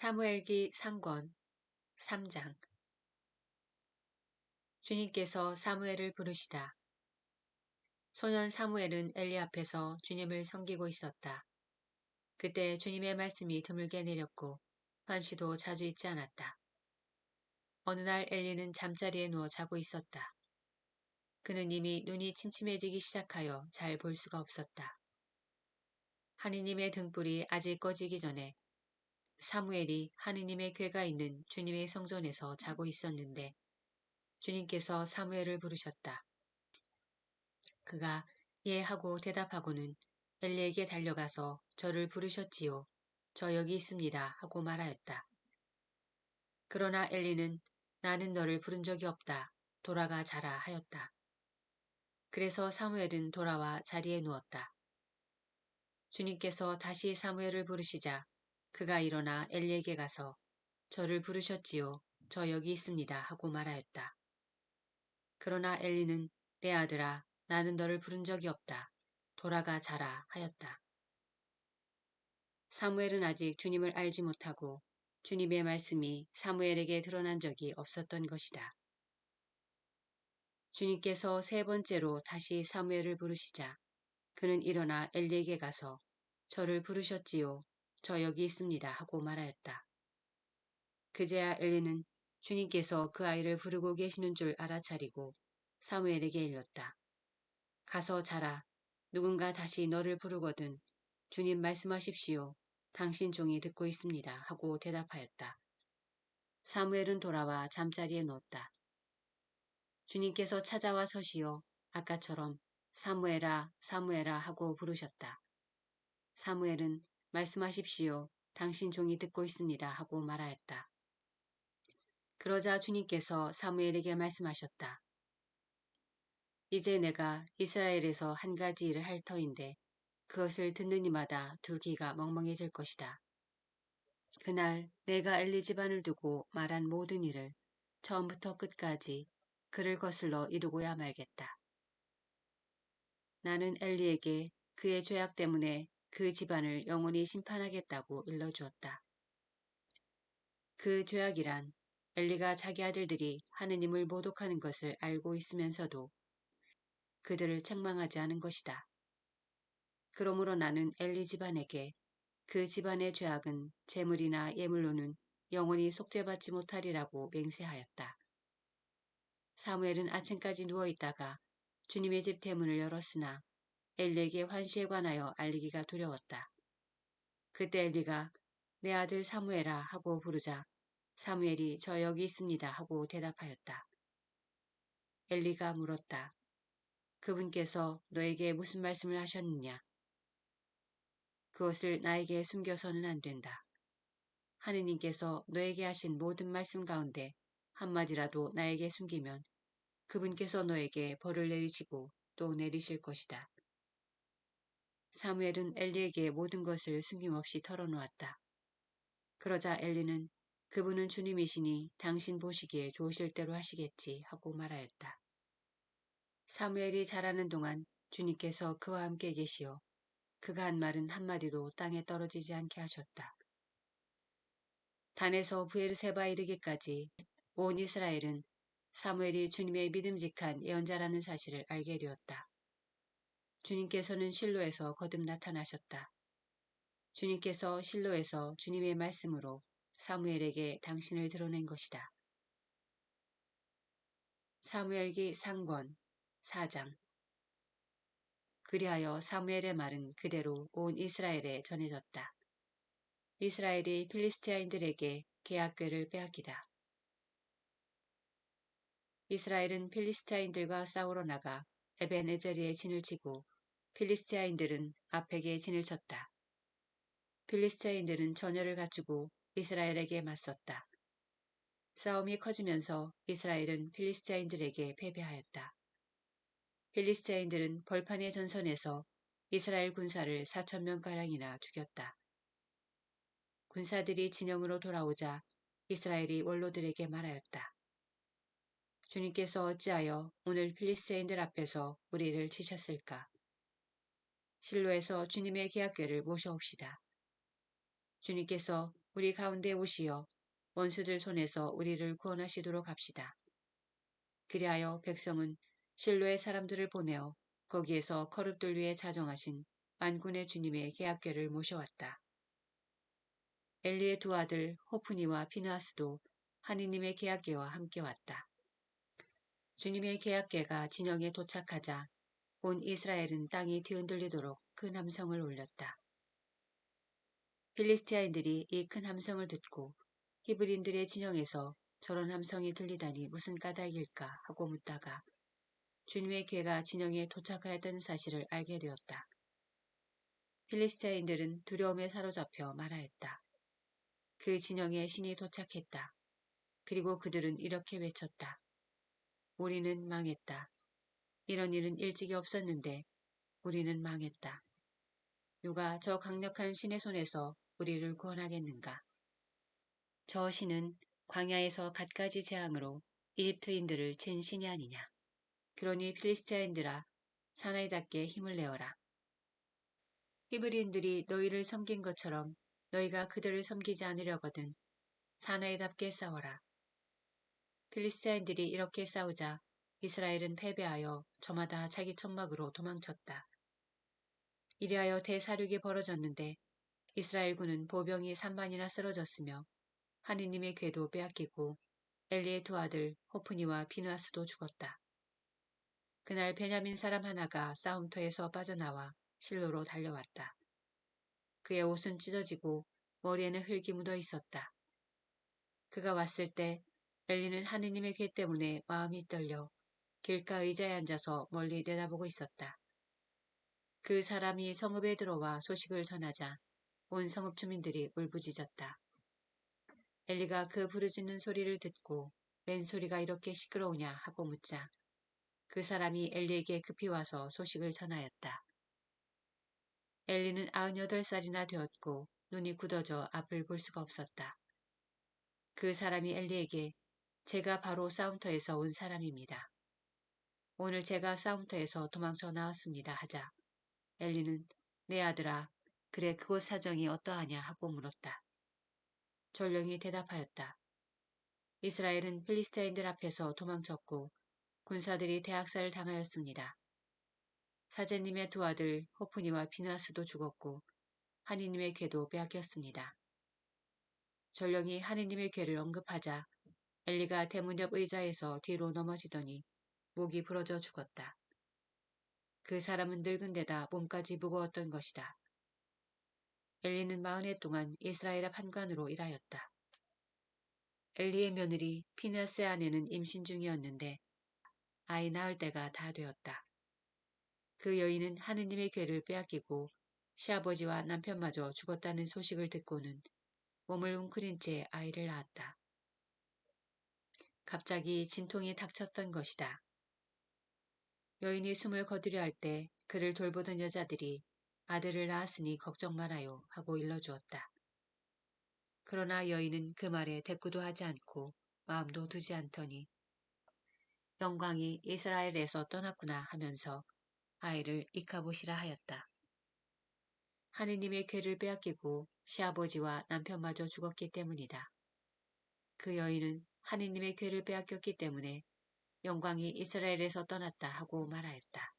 사무엘기 상권 3장. 주님께서 사무엘을 부르시다. 소년 사무엘은 엘리 앞에서 주님을 섬기고 있었다. 그때 주님의 말씀이 드물게 내렸고 환시도 자주 있지 않았다. 어느 날 엘리는 잠자리에 누워 자고 있었다. 그는 이미 눈이 침침해지기 시작하여 잘 볼 수가 없었다. 하느님의 등불이 아직 꺼지기 전에 사무엘이 하느님의 궤가 있는 주님의 성전에서 자고 있었는데 주님께서 사무엘을 부르셨다. 그가 예 하고 대답하고는 엘리에게 달려가서 저를 부르셨지요. 저 여기 있습니다 하고 말하였다. 그러나 엘리는 나는 너를 부른 적이 없다. 돌아가 자라 하였다. 그래서 사무엘은 돌아와 자리에 누웠다. 주님께서 다시 사무엘을 부르시자 그가 일어나 엘리에게 가서 저를 부르셨지요. 저 여기 있습니다 하고 말하였다. 그러나 엘리는 내 아들아 나는 너를 부른 적이 없다. 돌아가 자라 하였다. 사무엘은 아직 주님을 알지 못하고 주님의 말씀이 사무엘에게 드러난 적이 없었던 것이다. 주님께서 세 번째로 다시 사무엘을 부르시자 그는 일어나 엘리에게 가서 저를 부르셨지요. 저 여기 있습니다 하고 말하였다. 그제야 엘리는 주님께서 그 아이를 부르고 계시는 줄 알아차리고 사무엘에게 일렀다. 가서 자라. 누군가 다시 너를 부르거든 주님 말씀하십시오. 당신 종이 듣고 있습니다 하고 대답하였다. 사무엘은 돌아와 잠자리에 누웠다. 주님께서 찾아와 서시어 아까처럼 사무엘아 사무엘아 하고 부르셨다. 사무엘은 말씀하십시오. 당신 종이 듣고 있습니다 하고 말하였다. 그러자 주님께서 사무엘에게 말씀하셨다. 이제 내가 이스라엘에서 한 가지 일을 할 터인데 그것을 듣는 이마다 두 귀가 멍멍해질 것이다. 그날 내가 엘리 집안을 두고 말한 모든 일을 처음부터 끝까지 그를 거슬러 이루고야 말겠다. 나는 엘리에게 그의 죄악 때문에 그 집안을 영원히 심판하겠다고 일러주었다. 그 죄악이란 엘리가 자기 아들들이 하느님을 모독하는 것을 알고 있으면서도 그들을 책망하지 않은 것이다. 그러므로 나는 엘리 집안에게 그 집안의 죄악은 재물이나 예물로는 영원히 속죄받지 못하리라고 맹세하였다. 사무엘은 아침까지 누워있다가 주님의 집 대문을 열었으나 엘리에게 환시에 관하여 알리기가 두려웠다. 그때 엘리가 내 아들 사무엘아 하고 부르자 사무엘이 저 여기 있습니다 하고 대답하였다. 엘리가 물었다. 그분께서 너에게 무슨 말씀을 하셨느냐? 그것을 나에게 숨겨서는 안 된다. 하느님께서 너에게 하신 모든 말씀 가운데 한마디라도 나에게 숨기면 그분께서 너에게 벌을 내리시고 또 내리실 것이다. 사무엘은 엘리에게 모든 것을 숨김없이 털어놓았다. 그러자 엘리는 그분은 주님이시니 당신 보시기에 좋으실 대로 하시겠지 하고 말하였다. 사무엘이 자라는 동안 주님께서 그와 함께 계시어 그가 한 말은 한마디도 땅에 떨어지지 않게 하셨다. 단에서 브엘세바에 이르기까지 온 이스라엘은 사무엘이 주님의 믿음직한 예언자라는 사실을 알게 되었다. 주님께서는 실로에서 거듭 나타나셨다. 주님께서 실로에서 주님의 말씀으로 사무엘에게 당신을 드러낸 것이다. 사무엘기 상권 4장. 그리하여 사무엘의 말은 그대로 온 이스라엘에 전해졌다. 이스라엘이 필리스티아인들에게 계약궤를 빼앗기다. 이스라엘은 필리스티아인들과 싸우러 나가 에벤에저리에 진을 치고 필리스티아인들은 아펙에 진을 쳤다. 필리스티아인들은 전열을 갖추고 이스라엘에게 맞섰다. 싸움이 커지면서 이스라엘은 필리스티아인들에게 패배하였다. 필리스티아인들은 벌판의 전선에서 이스라엘 군사를 4,000명가량이나 죽였다. 군사들이 진영으로 돌아오자 이스라엘이 원로들에게 말하였다. 주님께서 어찌하여 오늘 필리스티아인들 앞에서 우리를 치셨을까? 실로에서 주님의 계약궤를 모셔옵시다. 주님께서 우리 가운데 오시어 원수들 손에서 우리를 구원하시도록 합시다. 그리하여 백성은 실로의 사람들을 보내어 거기에서 거룹들 위에 자정하신 만군의 주님의 계약궤를 모셔왔다. 엘리의 두 아들 호프니와 피느하스도 하느님의 계약궤와 함께 왔다. 주님의 계약궤가 진영에 도착하자 온 이스라엘은 땅이 뒤흔들리도록 큰 함성을 올렸다. 필리스티아인들이 이 큰 함성을 듣고 히브리인들의 진영에서 저런 함성이 들리다니 무슨 까닭일까 하고 묻다가 주님의 궤가 진영에 도착하였다는 사실을 알게 되었다. 필리스티아인들은 두려움에 사로잡혀 말하였다. 그 진영에 신이 도착했다. 그리고 그들은 이렇게 외쳤다. 우리는 망했다. 이런 일은 일찍이 없었는데 우리는 망했다. 누가 저 강력한 신의 손에서 우리를 구원하겠는가? 저 신은 광야에서 갖가지 재앙으로 이집트인들을 친 신이 아니냐. 그러니 필리스티아인들아 사나이답게 힘을 내어라. 히브리인들이 너희를 섬긴 것처럼 너희가 그들을 섬기지 않으려거든 사나이답게 싸워라. 필리스티아인들이 이렇게 싸우자 이스라엘은 패배하여 저마다 자기 천막으로 도망쳤다. 이리하여 대사륙이 벌어졌는데 이스라엘군은 보병이 3만이나 쓰러졌으며 하느님의 궤도 빼앗기고 엘리의 두 아들 호프니와 비느하스도 죽었다. 그날 베냐민 사람 하나가 싸움터에서 빠져나와 실로로 달려왔다. 그의 옷은 찢어지고 머리에는 흙이 묻어 있었다. 그가 왔을 때 엘리는 하느님의 궤 때문에 마음이 떨려 길가 의자에 앉아서 멀리 내다보고 있었다. 그 사람이 성읍에 들어와 소식을 전하자 온 성읍 주민들이 울부짖었다. 엘리가 그 부르짖는 소리를 듣고 웬 소리가 이렇게 시끄러우냐 하고 묻자 그 사람이 엘리에게 급히 와서 소식을 전하였다. 엘리는 98살이나 되었고 눈이 굳어져 앞을 볼 수가 없었다. 그 사람이 엘리에게 제가 바로 싸움터에서 온 사람입니다. 오늘 제가 싸움터에서 도망쳐 나왔습니다 하자 엘리는 내 아들아 그래 그곳 사정이 어떠하냐 하고 물었다. 전령이 대답하였다. 이스라엘은 필리스타인들 앞에서 도망쳤고 군사들이 대학살을 당하였습니다. 사제님의 두 아들 호프니와 비나스도 죽었고 하느님의 궤도 빼앗겼습니다. 전령이 하느님의 궤를 언급하자 엘리가 대문 옆 의자에서 뒤로 넘어지더니 목이 부러져 죽었다. 그 사람은 늙은 데다 몸까지 무거웠던 것이다. 엘리는 40해 동안 이스라엘 앞 한관으로 일하였다. 엘리의 며느리 피느스의 아내는 임신 중이었는데 아이 낳을 때가 다 되었다. 그 여인은 하느님의 궤를 빼앗기고 시아버지와 남편마저 죽었다는 소식을 듣고는 몸을 웅크린 채 아이를 낳았다. 갑자기 진통이 닥쳤던 것이다. 여인이 숨을 거두려 할 때 그를 돌보던 여자들이 아들을 낳았으니 걱정 말아요 하고 일러주었다. 그러나 여인은 그 말에 대꾸도 하지 않고 마음도 두지 않더니 영광이 이스라엘에서 떠났구나 하면서 아이를 이카봇이라 하였다. 하느님의 궤를 빼앗기고 시아버지와 남편마저 죽었기 때문이다. 그 여인은 하느님의 궤를 빼앗겼기 때문에 영광이 이스라엘에서 떠났다 하고 말하였다.